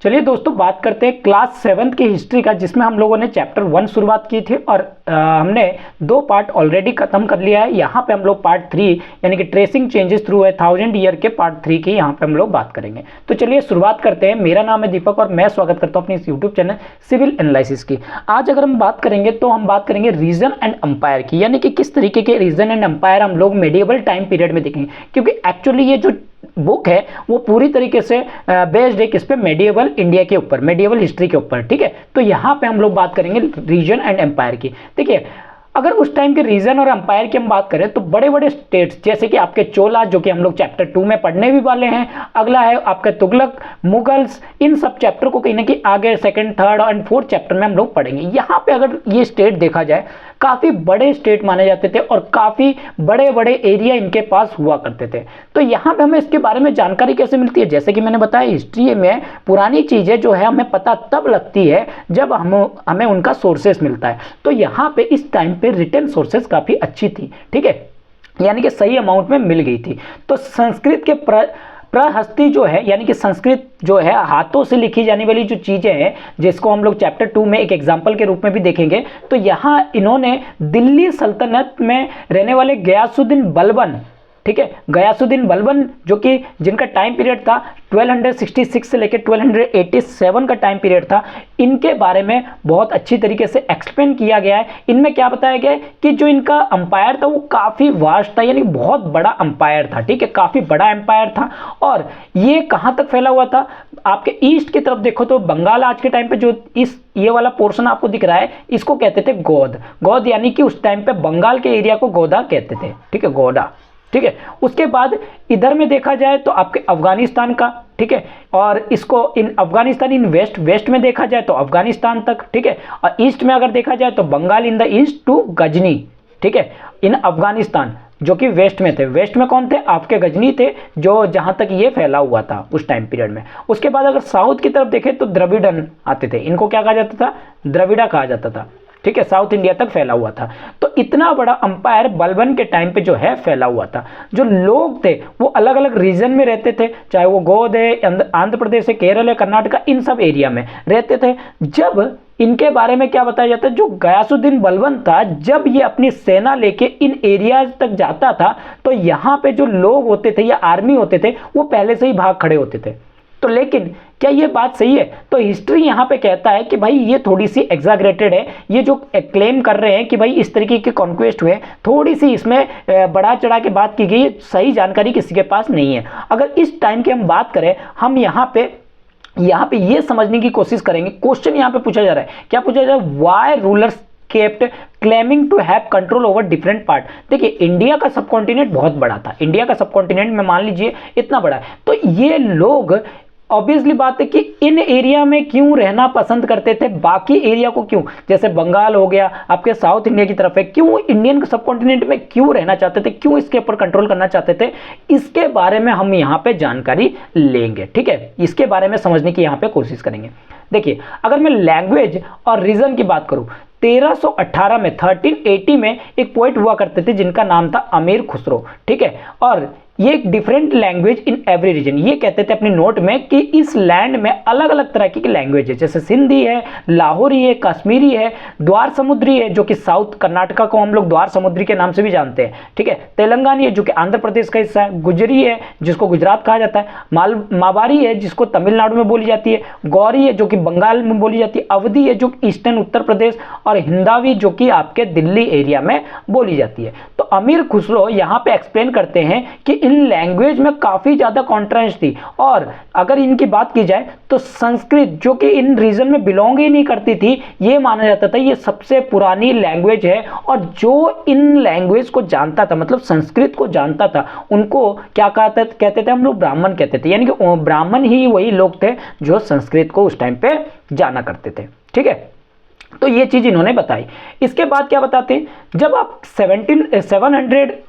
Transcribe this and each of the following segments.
चलिए दोस्तों, बात करते हैं क्लास 7th की हिस्ट्री का, जिसमें हम लोगों ने चैप्टर 1 शुरुआत की थी और हमने 2 पार्ट ऑलरेडी खत्म कर लिया है। यहाँ पे हम लोग पार्ट 3 यानी कि tracing changes through a 1000 year के पार्ट 3 की यहाँ पे हम लोग बात करेंगे। तो चलिए शुरुआत करते हैं। मेरा नाम है दीपक और मैं स्वागत करता हूँ अपनी इस यूट्यूब चैनल सिविल एनालिसिस की। आज अगर हम बात करेंगे तो हम बात करेंगे रीजन एंड अंपायर की, यानी कि किस तरीके के रीजन एंड अंपायर हम लोग मेडिएवल टाइम पीरियड में देखेंगे, क्योंकि एक्चुअली ये जो बुक है वो पूरी तरीके से बेस्ड है किस पे, मेडिएवल इंडिया के ऊपर, मेडिएवल हिस्ट्री के ऊपर। ठीक है, तो यहाँ पे हम लोग बात करेंगे रीजन एंड एम्पायर की। देखिए, अगर उस टाइम के रीजन और एम्पायर की हम बात करें तो बड़े बड़े स्टेट्स जैसे कि आपके चोला, जो कि हम लोग चैप्टर 2 में पढ़ने भी वाले हैं, अगला है आपके तुगलक, मुगल्स, इन सब चैप्टर को कहीं ना कहीं आगे second, third and fourth chapter में हम लोग पढ़ेंगे। यहाँ पे अगर ये स्टेट देखा जाए, काफी बड़े स्टेट माने जाते थे और काफी बड़े बड़े एरिया इनके पास हुआ करते थे। तो यहाँ पे हमें इसके बारे में जानकारी कैसे मिलती है? जैसे कि मैंने बताया, हिस्ट्री में पुरानी चीजें जो है हमें पता तब लगती है जब हमें उनका सोर्सेस मिलता है। तो यहाँ पे इस टाइम पे रिटन सोर्सेस काफी अच्छी थी, ठीक है, यानी कि सही अमाउंट में मिल गई थी। तो संस्कृत के प्रहस्ती जो है, यानी कि संस्कृत जो है हाथों से लिखी जाने वाली जो चीजें हैं, जिसको हम लोग चैप्टर 2 में एक एग्जांपल के रूप में भी देखेंगे, तो यहाँ इन्होंने दिल्ली सल्तनत में रहने वाले गयासुद्दीन बलबन, ठीक है, गयासुद्दीन बलबन जो कि जिनका टाइम पीरियड था 1266 से लेकर 1287 का टाइम पीरियड था, इनके बारे में बहुत अच्छी तरीके से एक्सप्लेन किया गया है। इनमें क्या बताया गया है कि जो इनका अंपायर था वो काफी वास्ट था, यानी बहुत बड़ा अंपायर था, ठीक है, काफी बड़ा एम्पायर था। और ये कहां तक फैला हुआ था? आपके ईस्ट की तरफ देखो तो बंगाल, आज के टाइम पे जो ये वाला पोर्शन आपको दिख रहा है, इसको कहते थे गोद। गोद यानी कि उस टाइम पे बंगाल के एरिया को गोदा कहते थे, ठीक है, गोदा, ठीक है। उसके बाद इधर में देखा जाए तो आपके अफगानिस्तान का, ठीक है, और इसको इन अफगानिस्तान इन वेस्ट में देखा जाए तो अफगानिस्तान तक, ठीक है, और ईस्ट में अगर देखा जाए तो Bengal in the east to Ghazni, ठीक है, इन अफगानिस्तान जो कि वेस्ट में थे। वेस्ट में कौन थे? आपके गजनी थे, जो जहां तक ये फैला हुआ था उस टाइम पीरियड में। उसके बाद अगर साउथ की तरफ देखें तो द्रविड़न आते थे, इनको क्या कहा जाता था? द्रविड़ा कहा जाता था, ठीक है, साउथ इंडिया तक फैला हुआ था। तो इतना बड़ा अंपायर बलबन के टाइम पे जो है फैला हुआ था। जो लोग थे वो अलग अलग रीजन में रहते थे, चाहे वो गोद है, आंध्र प्रदेश है, केरल है, कर्नाटका, इन सब एरिया में रहते थे। जब इनके बारे में क्या बताया जाता है, जो गयासुद्दीन बलबन था, जब ये अपनी सेना लेके इन एरियाज तक जाता था तो यहाँ पे जो लोग होते थे या आर्मी होते थे वो पहले से ही भाग खड़े होते थे। तो लेकिन क्या ये बात सही है? तो हिस्ट्री यहाँ पे कहता है कि भाई ये थोड़ी सी एग्जैगरेटेड है। ये जो क्लेम कर रहे हैं कि भाई इस तरीके के कॉन्क्वेस्ट हुए, थोड़ी सी इसमें बढ़ा चढ़ा के बात की गई, सही जानकारी किसी के पास नहीं है। अगर इस टाइम की हम बात करें, हम यहाँ पे ये समझने की कोशिश करेंगे। क्वेश्चन यहाँ पे पूछा जा रहा है, क्या पूछा जा रहा है? Why rulers kept claiming to have control over different part. देखिए, इंडिया का सब कॉन्टिनेंट बहुत बड़ा था, इंडिया का सब कॉन्टिनेंट में मान लीजिए इतना बड़ा है, तो ये लोग ऑब्वियसली बात है कि इन एरिया में क्यों रहना पसंद करते थे, बाकी एरिया को क्यों, जैसे बंगाल हो गया, आपके साउथ इंडिया की तरफ है, क्यों इंडियन सब कॉन्टिनेंट में क्यों रहना चाहते थे, क्यों इसके ऊपर कंट्रोल करना चाहते थे, इसके बारे में हम यहाँ पे जानकारी लेंगे, ठीक है, इसके बारे में समझने की यहाँ पे कोशिश करेंगे। देखिए, अगर मैं लैंग्वेज और रीजन की बात करूं, 1318 में 1380 में एक पोइट हुआ करते थे जिनका नाम था अमीर खुसरो, ठीक है, और ये एक different language in every region. ये कहते थे अपने नोट में कि इस लैंड में अलग अलग तरह की लैंग्वेज है, जैसे सिंधी है, लाहौरी है, कश्मीरी है, द्वार समुद्री है, जो कि साउथ कर्नाटका को हम लोग द्वार समुद्री के नाम से भी जानते हैं, ठीक है, तेलंगानी है जो कि आंध्र प्रदेश का हिस्सा है, गुजरी है जिसको गुजरात कहा जाता है, मावारी है जिसको तमिलनाडु में बोली जाती है, गौरी है जो कि बंगाल में बोली जाती है, अवधी है जो ईस्टर्न उत्तर प्रदेश, और हिंदावी जो कि आपके दिल्ली एरिया में बोली जाती है। तो अमीर खुसरो यहाँ पे एक्सप्लेन करते हैं कि इन लैंग्वेज में काफी ज्यादा कॉन्ट्रास्ट थी। और अगर इनकी बात की जाए तो संस्कृत जो कि इन रीजन में बिलोंग ही नहीं करती थी, ये माना जाता था ये सबसे पुरानी लैंग्वेज है। और जो इन लैंग्वेज को जानता था, मतलब संस्कृत को जानता था, उनको क्या कहते थे हम लोग? ब्राह्मण कहते थे, यानी कि ब्राह्मण ही वही लोग थे जो संस्कृत को उस टाइम पे जाना करते थे, ठीक है। तो ये चीज इन्होंने बताई। इसके बाद क्या बताते हैं, जब आप 700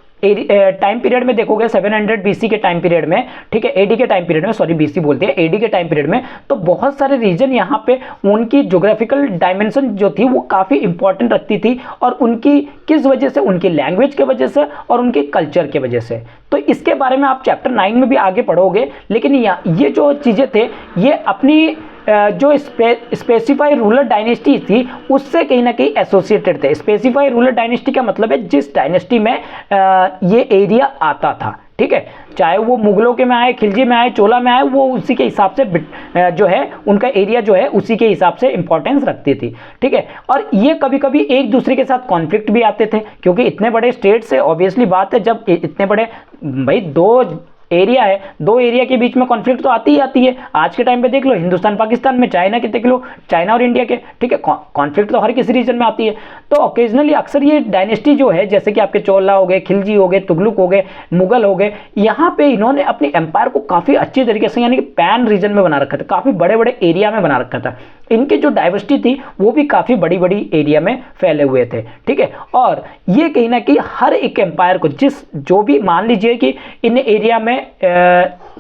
टाइम पीरियड में देखोगे, 700 बीसी के टाइम पीरियड में, ठीक है, एडी के टाइम पीरियड में, सॉरी बीसी बोलते हैं, एडी के टाइम पीरियड में, तो बहुत सारे रीजन यहाँ पे उनकी ज्योग्राफिकल डायमेंशन जो थी वो काफी इंपॉर्टेंट रखती थी, और उनकी किस वजह से? उनकी लैंग्वेज के वजह से और उनके कल्चर के वजह से। तो इसके बारे में आप चैप्टर 9 में भी आगे पढ़ोगे, लेकिन ये जो चीजें थे ये अपनी जो स्पेसिफाई रूलर डायनेस्टी थी उससे कहीं ना कहीं एसोसिएटेड थे। स्पेसिफाई रूलर डायनेस्टी का मतलब है जिस डायनेस्टी में ये एरिया आता था, ठीक है, चाहे वो मुगलों के में आए, खिलजी में आए, चोला में आए, वो उसी के हिसाब से जो है उनका एरिया जो है उसी के हिसाब से इंपॉर्टेंस रखती थी, ठीक है। और ये कभी कभी एक दूसरे के साथ कॉन्फ्लिक्ट भी आते थे, क्योंकि इतने बड़े स्टेट से ऑब्वियसली बात है, जब इतने बड़े भाई दो एरिया है, दो एरिया के बीच में कॉन्फ्लिक्ट तो आती ही आती है। आज के टाइम पे देख लो हिंदुस्तान पाकिस्तान में, चाइना के देख लो, चाइना और इंडिया के, ठीक है, कॉन्फ्लिक्ट तो हर किसी रीजन में आती है। तो ओकेजनली अक्सर ये डायनेस्टी जो है, जैसे कि आपके चोला हो गए, खिलजी हो गए, तुगलक हो गए, मुगल हो गए, यहाँ पे इन्होंने अपनी एम्पायर को काफी अच्छी तरीके से यानी कि पैन रीजन में बना रखा था, काफी बड़े बड़े एरिया में बना रखा था। इनकी जो डाइवर्सिटी थी वो भी काफी बड़ी बड़ी एरिया में फैले हुए थे, ठीक है। और ये कहीं ना कहीं हर एक एम्पायर को जो भी मान लीजिए कि इन एरिया में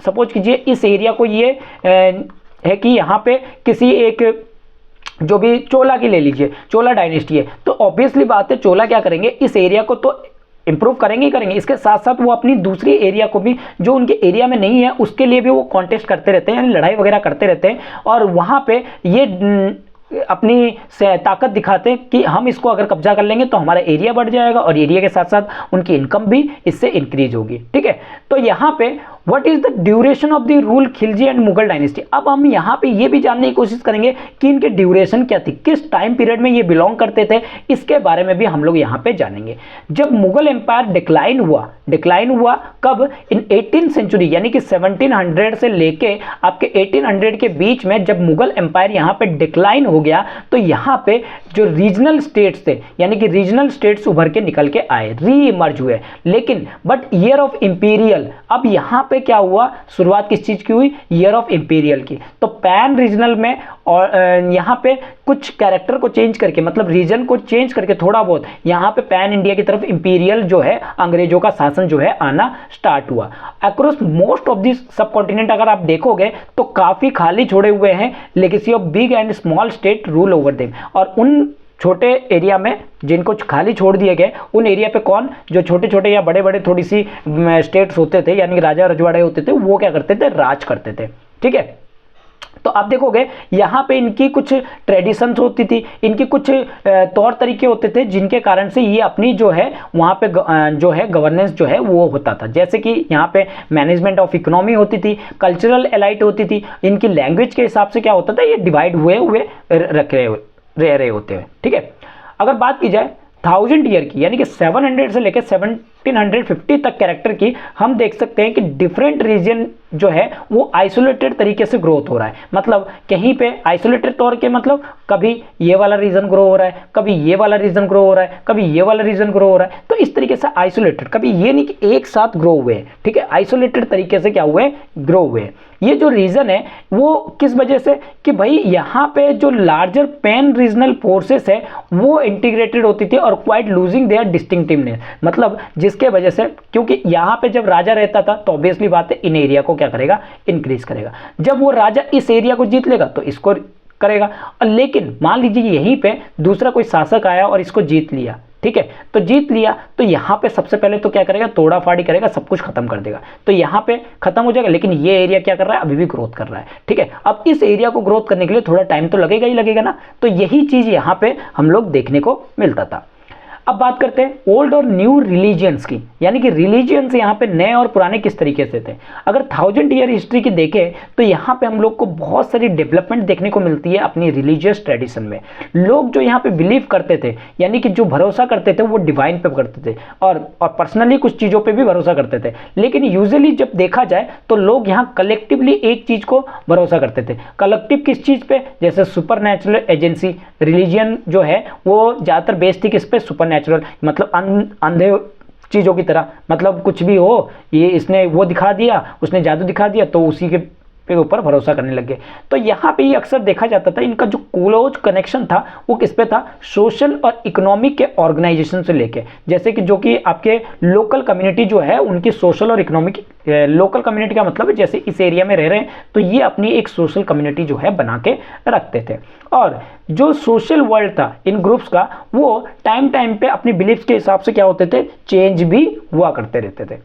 सपोज कीजिए इस एरिया को ये है कि यहाँ पे किसी एक जो भी चोला की ले लीजिए, चोला डायनेस्टी है, तो ऑब्वियसली बात है चोला क्या करेंगे, इस एरिया को तो इंप्रूव करेंगे ही करेंगे, इसके साथ साथ वो अपनी दूसरी एरिया को भी जो उनके एरिया में नहीं है उसके लिए भी वो कॉन्टेस्ट करते रहते हैं, यानी लड़ाई वगैरह करते रहते हैं। और वहां पे ये अपनी ताकत दिखाते हैं कि हम इसको अगर कब्जा कर लेंगे तो हमारा एरिया बढ़ जाएगा और एरिया के साथ साथ उनकी इनकम भी इससे इंक्रीज होगी, ठीक है। तो यहाँ पे what is the duration of the rule Khilji and Mughal dynasty. अब हम यहाँ पे ये भी जानने की कोशिश करेंगे कि इनके ड्यूरेशन क्या थी, किस टाइम पीरियड में ये बिलोंग करते थे, इसके बारे में भी हम लोग यहाँ पे जानेंगे। जब मुगल एम्पायर डिक्लाइन हुआ कब, इन 18th सेंचुरी, यानी कि 1700 से लेके आपके 1800 के बीच में जब मुगल एम्पायर यहाँ पे डिक्लाइन हो गया, तो यहाँ पे जो रीजनल स्टेट्स थे, यानी कि रीजनल स्टेट्स उभर के निकल के आए, री इमर्ज हुए। लेकिन बट ईयर ऑफ इंपीरियल, अब यहाँ पे क्या हुआ, शुरुआत किस चीज की हुई, ईयर ऑफ इंपीरियल की। तो पैन रीजनल में और यहाँ पे कुछ कैरेक्टर को चेंज करके, मतलब रीजन को चेंज करके थोड़ा बहुत यहाँ पे पैन इंडिया की तरफ इंपीरियल जो है अंग्रेजों का शासन जो है आना स्टार्ट हुआ। अक्रॉस मोस्ट ऑफ दिस सब कॉन्टिनेंट अगर आप देखोगे तो काफी खाली छोड़े हुए हैं, legacy of big and small state rule over them. और उन छोटे एरिया में जिनको खाली छोड़ दिए गए, उन एरिया पे कौन, जो छोटे छोटे या बड़े बड़े थोड़ी सी स्टेट्स होते थे, यानी राजा रजवाड़े होते थे, वो क्या करते थे, राज करते थे, ठीक है। तो आप देखोगे यहाँ पे इनकी कुछ ट्रेडिशंस होती थी, इनकी कुछ तौर तरीके होते थे, जिनके कारण से ये अपनी जो है वहाँ पे जो है गवर्नेंस जो है वो होता था। जैसे कि यहाँ पे मैनेजमेंट ऑफ इकोनॉमी होती थी, कल्चरल एलाइट होती थी, इनकी लैंग्वेज के हिसाब से क्या होता था, ये डिवाइड हुए रह रहे होते हैं, ठीक है। अगर बात की जाए 1000 ईयर की, यानी कि 700 से लेकर 1750 तक कैरेक्टर की, हम देख सकते हैं कि डिफरेंट रीजन जो है वो आइसोलेटेड तरीके से ग्रोथ हो रहा है। मतलब कहीं पे आइसोलेटेड तौर के, मतलब कभी ये वाला रीजन ग्रो हो रहा है, कभी ये वाला रीजन ग्रो हो रहा है, कभी ये वाला रीजन ग्रो हो रहा है। तो इस तरीके से आइसोलेटेड, कभी ये नहीं कि एक साथ ग्रो हुए हैं, ठीक है, आइसोलेटेड तरीके से क्या हुए, ग्रो हुए। ये जो रीजन है वो किस वजह से, कि भाई यहाँ पे जो लार्जर पैन रीजनल फोर्सेस है वो इंटीग्रेटेड होती थी और क्वाइट लूजिंग देयर डिस्टिंक्टिवनेस, मतलब जिसके वजह से, क्योंकि यहाँ पे जब राजा रहता था तो ऑब्वियसली बात है इन एरिया को क्या करेगा, इंक्रीज करेगा। जब वो राजा इस एरिया को जीत लेगा तो इसको करेगा। और लेकिन मान लीजिए यहीं पे दूसरा कोई शासक आया और इसको जीत लिया, ठीक है, तो जीत लिया तो यहाँ पे सबसे पहले तो क्या करेगा, तोड़ा फाड़ी करेगा, सब कुछ खत्म कर देगा। तो यहाँ पे खत्म हो जाएगा, लेकिन ये एरिया क्या कर रहा है, अभी भी ग्रोथ कर रहा है, ठीक है। अब इस एरिया को ग्रोथ करने के लिए थोड़ा टाइम तो लगेगा ही लगेगा ना। तो यही चीज यहाँ पे हम लोग देखने को मिलता था। अब बात करते हैं ओल्ड और न्यू रिलीजियंस की, यानी कि रिलीजियंस यहाँ पे नए और पुराने किस तरीके से थे। अगर 1000 ईयर हिस्ट्री की देखें तो यहाँ पे हम लोग को बहुत सारी डेवलपमेंट देखने को मिलती है अपनी रिलीजियस ट्रेडिशन में। लोग जो यहाँ पे बिलीव करते थे, यानी कि जो भरोसा करते थे वो डिवाइन पे करते थे और पर्सनली कुछ चीज़ों पे भी भरोसा करते थे। लेकिन यूजुअली जब देखा जाए तो लोग यहाँ कलेक्टिवली एक चीज़ को भरोसा करते थे। कलेक्टिव किस चीज़ पे, जैसे सुपर नेचुरल एजेंसी, रिलीजियन जो है वो ज़्यादातर बेस्ड थी किस पे, सुपर नेचुरल, मतलब अंधे चीजों की तरह, मतलब कुछ भी हो, ये इसने वो दिखा दिया, उसने जादू दिखा दिया, तो उसी के ऊपर भरोसा करने लगे। तो यहाँ पे ये अक्सर देखा जाता था, इनका जो क्लोज कनेक्शन था वो किस पे था, सोशल और इकोनॉमिक के ऑर्गेनाइजेशन से लेके, जैसे कि जो कि आपके लोकल कम्युनिटी जो है उनकी सोशल और इकोनॉमिक, लोकल कम्युनिटी का मतलब है जैसे इस एरिया में रह रहे हैं तो ये अपनी एक सोशल कम्युनिटी जो है बना के रखते थे। और जो सोशल वर्ल्ड था इन ग्रुप्स का, वो टाइम टाइम पे अपनी बिलीफ्स के हिसाब से क्या होते थे, चेंज भी हुआ करते रहते थे,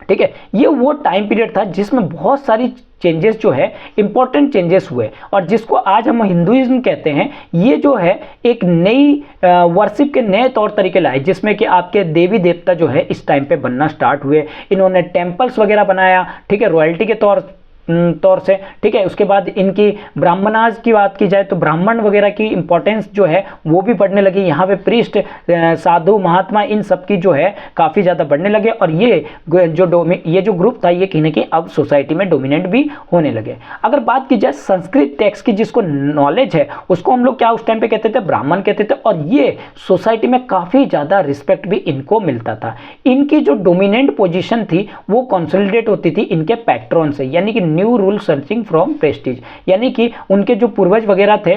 ठीक है, ये वो टाइम पीरियड था जिसमें बहुत सारी चेंजेस जो है इंपॉर्टेंट चेंजेस हुए, और जिसको आज हम हिंदुइज्म कहते हैं। ये जो है एक नई वर्शिप के नए तौर तरीके लाए, जिसमें कि आपके देवी देवता जो है इस टाइम पे बनना स्टार्ट हुए। इन्होंने टेम्पल्स वगैरह बनाया, ठीक है, रॉयल्टी के तौर से, ठीक है। उसके बाद इनकी ब्राह्मणाज की बात की जाए तो ब्राह्मण वगैरह की इंपॉर्टेंस जो है वो भी बढ़ने लगी। यहाँ पे प्रीस्ट, साधु, महात्मा, इन सब की जो है काफ़ी ज़्यादा बढ़ने लगे, और ये जो ग्रुप था ये कहीं ना कहीं अब सोसाइटी में डोमिनेट भी होने लगे। अगर बात की जाए संस्कृत टेक्स्ट की, जिसको नॉलेज है उसको हम लोग क्या उस टाइम पे कहते थे, ब्राह्मण कहते थे, और ये सोसाइटी में काफ़ी ज़्यादा रिस्पेक्ट भी इनको मिलता था। इनकी जो डोमिनेंट पोजिशन थी वो कंसोलिडेट होती थी इनके पैट्रॉन से, यानी कि new rule searching from Prestige, यानी कि उनके जो पूर्वज वगैरह थे,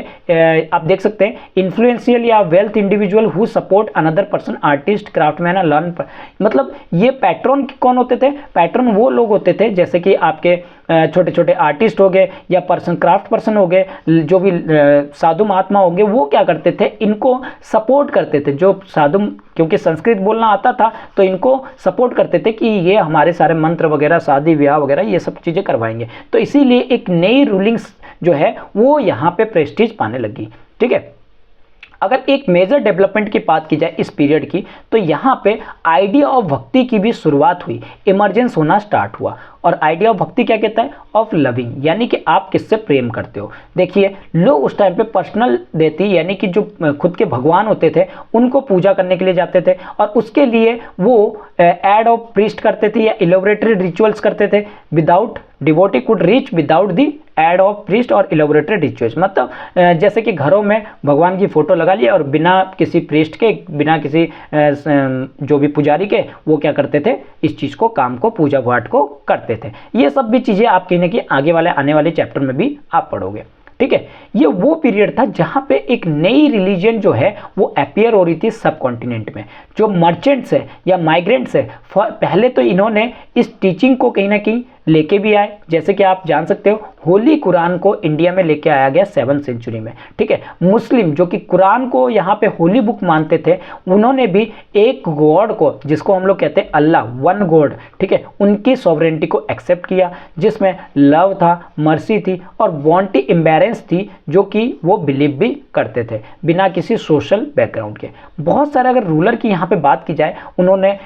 आप देख सकते हैं, इन्फ्लुएंशियल या wealth individual who support another person, artist, craftsman, learn, मतलब ये पैट्रन कौन होते थे? पैट्रन वो लोग होते थे जैसे कि आपके छोटे छोटे आर्टिस्ट हो गए या क्राफ्ट पर्सन हो गए, जो भी साधु महात्मा हो गए, वो क्या करते थे, इनको सपोर्ट करते थे। जो साधु, क्योंकि संस्कृत बोलना आता था तो इनको सपोर्ट करते थे कि ये हमारे सारे मंत्र वगैरह, शादी ब्याह वगैरह ये सब चीज़ें करवाएंगे। तो इसीलिए एक नई रूलिंग्स जो है वो यहाँ पे प्रेस्टीज पाने लगी, ठीक है। अगर एक मेजर डेवलपमेंट की बात की जाए इस पीरियड की, तो यहाँ पे आइडिया ऑफ भक्ति की भी शुरुआत हुई, इमर्जेंस होना स्टार्ट हुआ। और आइडिया ऑफ भक्ति क्या कहता है? ऑफ लविंग, यानी कि आप किससे प्रेम करते हो। देखिए, लोग उस टाइम पे पर्सनल देती, यानी कि जो खुद के भगवान होते थे उनको पूजा करने के लिए जाते थे, और उसके लिए वो एड ऑफ प्रीस्ट करते थे या इलेबोरेटरी रिचुअल्स करते थे। Without devotee could reach without the aid of priest और इलेबोरेटरी रिचुअल्स, मतलब जैसे कि घरों में भगवान की फोटो लगा लिया और बिना किसी प्रीस्ट के, बिना किसी जो भी पुजारी के, वो क्या करते थे, इस चीज़ को, काम को, पूजा पाठ को करते थे। ये सब भी चीज़ें आप कहीं ना कहीं आगे वाले आने वाले चैप्टर में भी आप पढ़ोगे, ठीक है। ये वो पीरियड था जहां पे एक नई रिलीजन जो है वो अपियर हो रही थी सब कॉन्टिनेंट में। जो मर्चेंट्स है या माइग्रेंट्स है, पहले तो इन्होंने इस टीचिंग को कहीं ना कहीं लेके भी आए। जैसे कि आप जान सकते हो, होली कुरान को इंडिया में लेके आया गया 7th सेंचुरी में, ठीक है। मुस्लिम जो कि कुरान को यहाँ पे होली बुक मानते थे, उन्होंने भी एक गॉड को, जिसको हम लोग कहते हैं अल्लाह, वन गॉड, ठीक है, उनकी सॉवरेंटी को एक्सेप्ट किया, जिसमें लव था, मर्सी थी और वांटी इम्बैरेंस थी, जो कि वो बिलीव भी करते थे बिना किसी सोशल बैकग्राउंड के। बहुत सारे अगर रूलर की यहाँ पे बात की जाए, उन्होंने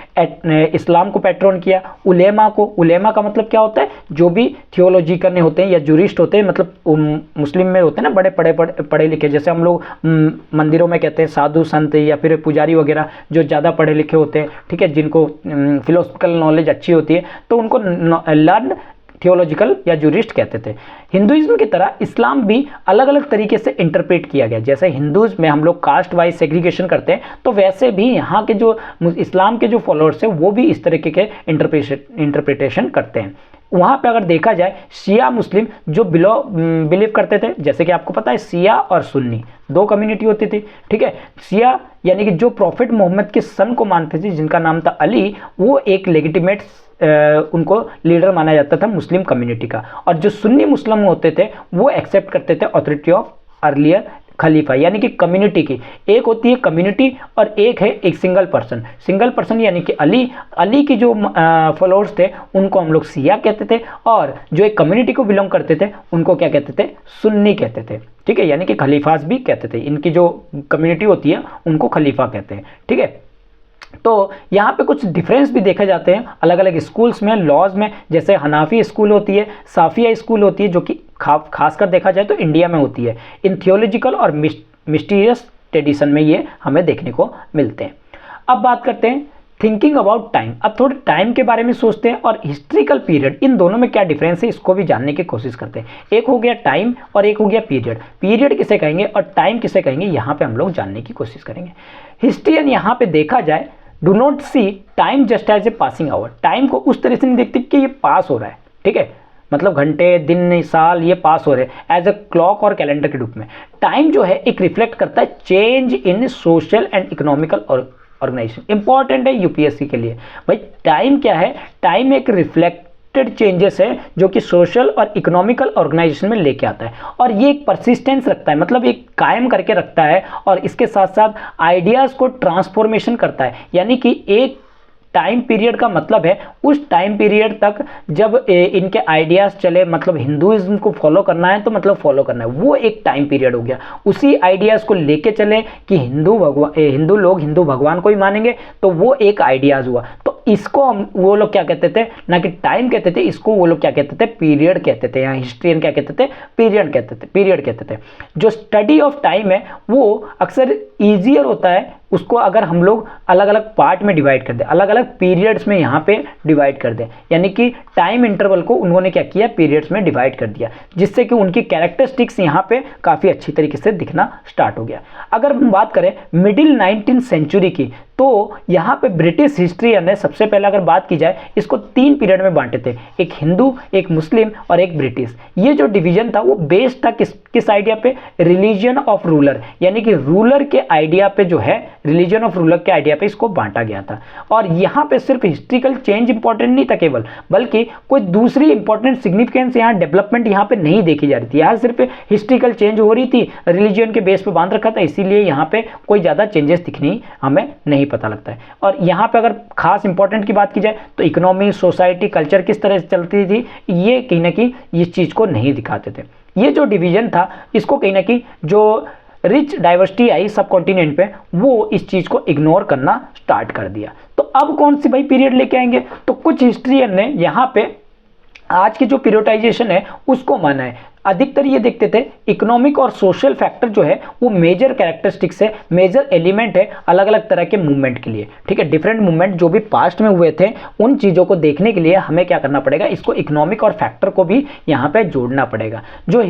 इस्लाम को पैट्रन किया, उलेमा को, उलेमा का मतलब क्या होता है, जो भी थियोलॉजी करने होते हैं या जूरिस्ट होते हैं, मतलब मुस्लिम में होते हैं ना बड़े पढ़े लिखे, जैसे हम लोग मंदिरों में कहते हैं साधु संत या फिर पुजारी वगैरह, जो ज़्यादा पढ़े लिखे होते हैं, ठीक है, जिनको फिलोसफिकल नॉलेज अच्छी होती है, तो उनको लर्न थियोलॉजिकल या जूरिस्ट कहते थे। हिंदुइज्म की तरह इस्लाम भी अलग अलग तरीके से इंटरप्रेट किया गया। जैसे हिंदूज में हम लोग कास्ट वाइज सेग्रीगेशन करते हैं, तो वैसे भी यहाँ के जो इस्लाम के जो फॉलोअर्स हैं वो भी इस तरीके के इंटरप्रिटेशन करते हैं। वहाँ पे अगर देखा जाए, शिया मुस्लिम जो बिलीव करते थे, जैसे कि आपको पता है शिया और सुन्नी दो कम्युनिटी होती थी, ठीक है। शिया यानी कि जो प्रॉफिट मोहम्मद के सन को मानते थे, जिनका नाम था अली, वो एक लेजिटिमेट उनको लीडर माना जाता था मुस्लिम कम्युनिटी का। और जो सुन्नी मुस्लिम होते थे वो एक्सेप्ट करते थे अथॉरिटी ऑफ अर्लियर खलीफा, यानी कि कम्युनिटी की एक होती है कम्युनिटी और एक है एक सिंगल पर्सन यानी कि अली की जो फॉलोअर्स थे उनको हम लोग शिया कहते थे, और जो एक कम्युनिटी को बिलोंग करते थे उनको क्या कहते थे, सुन्नी कहते थे, ठीक है, यानी कि खलीफास भी कहते थे। इनकी जो कम्युनिटी होती है उनको खलीफा कहते हैं, ठीक है। तो यहाँ पे कुछ डिफरेंस भी देखे जाते हैं अलग अलग स्कूल्स में, लॉज में। जैसे हनाफी स्कूल होती है, साफिया स्कूल होती है, जो कि खासकर देखा जाए तो इंडिया में होती है। इन थियोलॉजिकल और मिस्टीरियस ट्रेडिशन में ये हमें देखने को मिलते हैं। अब बात करते हैं थिंकिंग अबाउट टाइम। अब थोड़े टाइम के बारे में सोचते हैं और हिस्ट्रिकल पीरियड, इन दोनों में क्या डिफरेंस है इसको भी जानने की कोशिश करते हैं। एक हो गया टाइम और एक हो गया पीरियड। पीरियड किसे कहेंगे और टाइम किसे कहेंगे, यहाँ पे हम लोग जानने की कोशिश करेंगे। हिस्ट्रियन यहाँ पे देखा जाए, do not see time just as a passing hour. Time को उस तरह से नहीं देखते कि ये पास हो रहा है, ठीक है, मतलब घंटे, दिन, साल ये पास हो रहे हैं एज अ क्लॉक और कैलेंडर के रूप में। टाइम जो है एक रिफ्लेक्ट करता है change in social and economical organisation. Important है यूपीएससी के लिए भाई। टाइम क्या है, टाइम एक रिफ्लेक्टेड चेंजेस है जो कि सोशल और इकोनॉमिकल ऑर्गेनाइजेशन में लेके आता है, और ये एक परसिस्टेंस रखता है, मतलब एक कायम करके रखता है, और इसके साथ साथ आइडियाज को ट्रांसफॉर्मेशन करता है। यानी कि एक टाइम पीरियड का मतलब है उस टाइम पीरियड तक जब इनके आइडियाज चले, मतलब हिंदुइज्म को फॉलो करना है तो मतलब फॉलो करना है, वो एक टाइम पीरियड हो गया। उसी आइडियाज को लेके चले कि हिंदू लोग हिंदू भगवान को ही मानेंगे, तो वो एक आइडियाज हुआ। तो इसको हम वो लोग क्या कहते थे, ना कि टाइम कहते थे, इसको वो लोग क्या कहते थे, पीरियड कहते थे। यहाँ हिस्ट्रियन क्या कहते थे, पीरियड कहते थे। जो स्टडी ऑफ टाइम है वो अक्सर ईजियर होता है उसको अगर हम लोग अलग अलग पार्ट में डिवाइड कर दें, अलग अलग पीरियड्स में यहाँ पे डिवाइड कर दें, यानी कि टाइम इंटरवल को उन्होंने क्या किया, पीरियड्स में डिवाइड कर दिया, जिससे कि उनकी कैरेक्टरिस्टिक्स यहाँ पे काफ़ी अच्छी तरीके से दिखना स्टार्ट हो गया। अगर हम बात करें मिडिल 19th सेंचुरी की, तो यहाँ पे ब्रिटिश हिस्ट्रियन ने सबसे पहले अगर बात की जाए इसको 3 पीरियड में बांटे थे, एक हिंदू, एक मुस्लिम और एक ब्रिटिश। ये जो डिवीजन था वो बेस्ड था किस आइडिया पे, रिलीजन ऑफ रूलर, यानी कि रूलर के आइडिया पे जो है, रिलीजन ऑफ रूलर के आइडिया पे इसको बांटा गया था। और यहाँ पे सिर्फ हिस्ट्रिकल चेंज इंपॉर्टेंट नहीं था केवल, बल्कि कोई दूसरी इंपॉर्टेंट सिग्निफिकेंस यहाँ डेवलपमेंट यहाँ पे नहीं देखी जा रही थी। यहाँ सिर्फ हिस्ट्रिकल चेंज हो रही थी, रिलीजन के बेस पे बांध रखा था, इसीलिए यहाँ पे कोई ज़्यादा चेंजेस दिखनी हमें नहीं पता लगता है। और यहाँ पे अगर खास इंपॉर्टेंट की बात की जाए तो इकोनॉमी, सोसाइटी, कल्चर किस तरह से चलती थी, ये कहीं ना कहीं इस चीज़ को नहीं दिखाते थे। ये जो डिवीजन था इसको कहीं ना कहीं जो रिच डाइवर्सिटी आई सब कॉन्टिनेंट पे, वो इस चीज़ को इग्नोर करना स्टार्ट कर दिया। तो अब कौन सी भाई पीरियड लेके आएंगे, तो कुछ हिस्ट्रियन ने यहाँ पे आज की जो पीरियडाइजेशन है उसको माना है। अधिकतर ये देखते थे इकोनॉमिक और सोशल फैक्टर जो है वो मेजर कैरेक्टरिस्टिक्स है, मेजर एलिमेंट है अलग अलग तरह के मूवमेंट के लिए। ठीक है, डिफरेंट मूवमेंट जो भी पास्ट में हुए थे उन चीज़ों को देखने के लिए हमें क्या करना पड़ेगा, इसको इकोनॉमिक और फैक्टर को भी यहाँ पे जोड़ना पड़ेगा। जो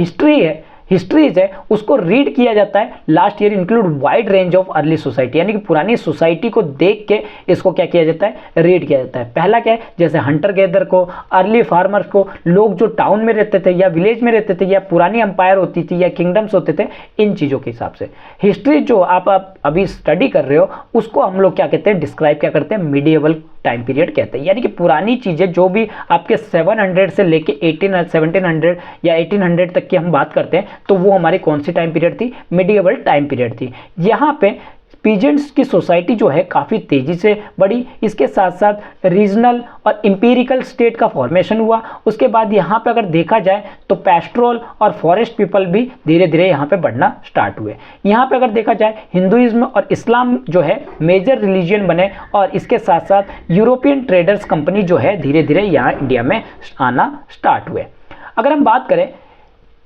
हिस्ट्रीज है उसको रीड किया जाता है last year include wide range of early society, यानी कि पुरानी सोसाइटी को देख के इसको क्या किया जाता है, रीड किया जाता है। पहला क्या है, जैसे हंटर गैदर को, अर्ली फार्मर्स को, लोग जो टाउन में रहते थे या विलेज में रहते थे या पुरानी अंपायर होती थी या किंगडम्स होते थे, इन चीज़ों के हिसाब से हिस्ट्री जो आप अभी स्टडी कर रहे हो उसको हम लोग क्या कहते हैं, डिस्क्राइब क्या करते हैं, मीडिएवल टाइम पीरियड कहते हैं। यानी कि पुरानी चीज़ें जो भी आपके 700 से लेके 1700 या 1800 तक की हम बात करते हैं, तो वो हमारी कौन सी टाइम पीरियड थी, मिडिएवल टाइम पीरियड थी। यहाँ पे पीजेंट्स की सोसाइटी जो है काफ़ी तेज़ी से बढ़ी, इसके साथ साथ रीजनल और इंपीरिकल स्टेट का फॉर्मेशन हुआ। उसके बाद यहाँ पे अगर देखा जाए तो पैस्ट्रोल और फॉरेस्ट पीपल भी धीरे धीरे यहाँ पे बढ़ना स्टार्ट हुए। यहाँ पे अगर देखा जाए हिंदुइज्म और इस्लाम जो है मेजर रिलीजन बने, और इसके साथ साथ यूरोपियन ट्रेडर्स कंपनी जो है धीरे धीरे यहाँ इंडिया में आना स्टार्ट हुए। अगर हम बात करें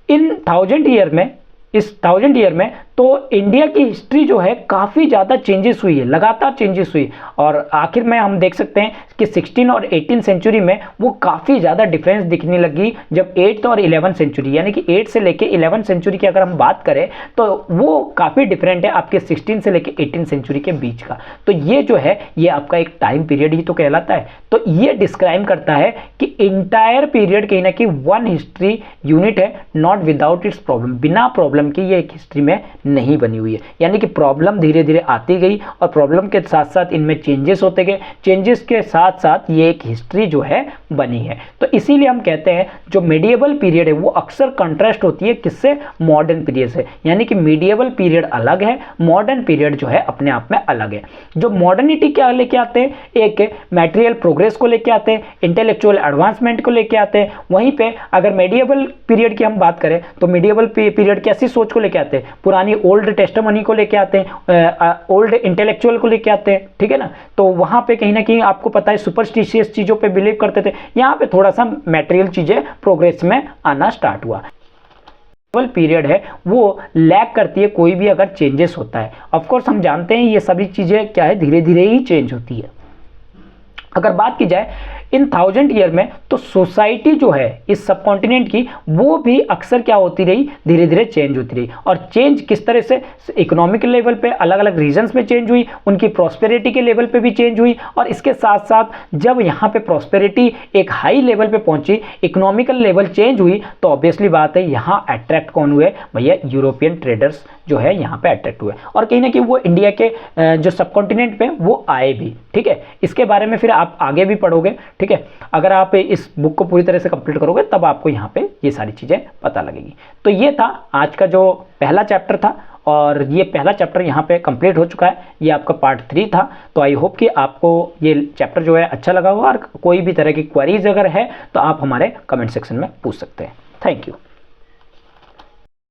इन 1000 ईयर में, इस 1000 ईयर में तो इंडिया की हिस्ट्री जो है काफ़ी ज़्यादा चेंजेस हुई है, लगातार चेंजेस हुई। और आखिर में हम देख सकते हैं कि 16 और 18 सेंचुरी में वो काफ़ी ज़्यादा डिफरेंस दिखने लगी, जब 8th और 11th सेंचुरी, यानी कि 8 से लेके 11th सेंचुरी की अगर हम बात करें तो वो काफ़ी डिफरेंट है आपके 16 से लेके 18 सेंचुरी के बीच का। तो ये जो है ये आपका एक टाइम पीरियड ही तो कहलाता है। तो ये डिस्क्राइब करता है कि इंटायर पीरियड कहीं ना कहीं वन हिस्ट्री यूनिट है, नॉट विदाउट इट्स प्रॉब्लम, बिना प्रॉब्लम की ये एक हिस्ट्री में नहीं बनी हुई है। यानी कि प्रॉब्लम धीरे धीरे आती गई और प्रॉब्लम के साथ साथ इनमें चेंजेस होते गए, चेंजेस के साथ साथ ये एक हिस्ट्री जो है बनी है। तो इसीलिए हम कहते हैं जो मेडिएवल पीरियड है वो अक्सर कंट्रास्ट होती है किससे, मॉडर्न पीरियड से। यानी कि मेडिएवल पीरियड अलग है, मॉडर्न पीरियड जो है अपने आप में अलग है। जो मॉडर्निटी क्या लेके आते हैं, एक मैटेरियल प्रोग्रेस को लेके आते हैं, इंटेलेक्चुअल एडवांसमेंट को लेके आते हैं। वहीं पे अगर मेडिएवल पीरियड की हम बात करें तो मेडिएवल पीरियड कैसी सोच को लेके आते हैं, पुरानी ओल्ड टेस्टामनी को लेके आते हैं, ओल्ड इंटेलेक्चुअल को लेके आते हैं। ठीक है ना, तो वहां पे कहीं ना कहीं आपको पता है सुपरस्टिशियस चीजों पे बिलीव करते थे, यहाँ पे थोड़ा सा मैटेरियल चीजें प्रोग्रेस में आना स्टार्ट हुआ। पीरियड है वो लैग करती है कोई भी अगर चेंजेस होता है। ऑफ कोर्स हम जानते हैं ये सभी चीजें क्या है, धीरे धीरे ही चेंज होती है। अगर बात की जाए इन 1000 ईयर में तो सोसाइटी जो है इस सब कॉन्टिनेंट की वो भी अक्सर क्या होती रही, धीरे धीरे चेंज होती रही। और चेंज किस तरह से, इकोनॉमिक लेवल पे अलग अलग रीजन्स में चेंज हुई, उनकी प्रॉस्पेरिटी के लेवल पे भी चेंज हुई। और इसके साथ साथ जब यहाँ पे प्रॉस्पेरिटी एक हाई लेवल पे पहुंची, इकोनॉमिकल लेवल चेंज हुई, तो ऑब्वियसली बात है यहाँ अट्रैक्ट कौन हुए भैया, यूरोपियन ट्रेडर्स जो है यहाँ पे अट्रैक्ट हुए। और कहीं ना कहीं वो इंडिया के जो सब कॉन्टिनेंट पे वो आए भी। ठीक है, इसके बारे में फिर आप आगे भी पढ़ोगे। ठीक है, अगर आप इस बुक को पूरी तरह से कंप्लीट करोगे तब आपको यहाँ पे ये सारी चीजें पता लगेगी। तो ये था आज का जो पहला चैप्टर था और ये पहला चैप्टर यहाँ पे कंप्लीट हो चुका है। ये आपका पार्ट 3 था। तो आई होप कि आपको ये चैप्टर जो है अच्छा लगा होगा, और कोई भी तरह की क्वेरीज अगर है तो आप हमारे कमेंट सेक्शन में पूछ सकते हैं। Thank you.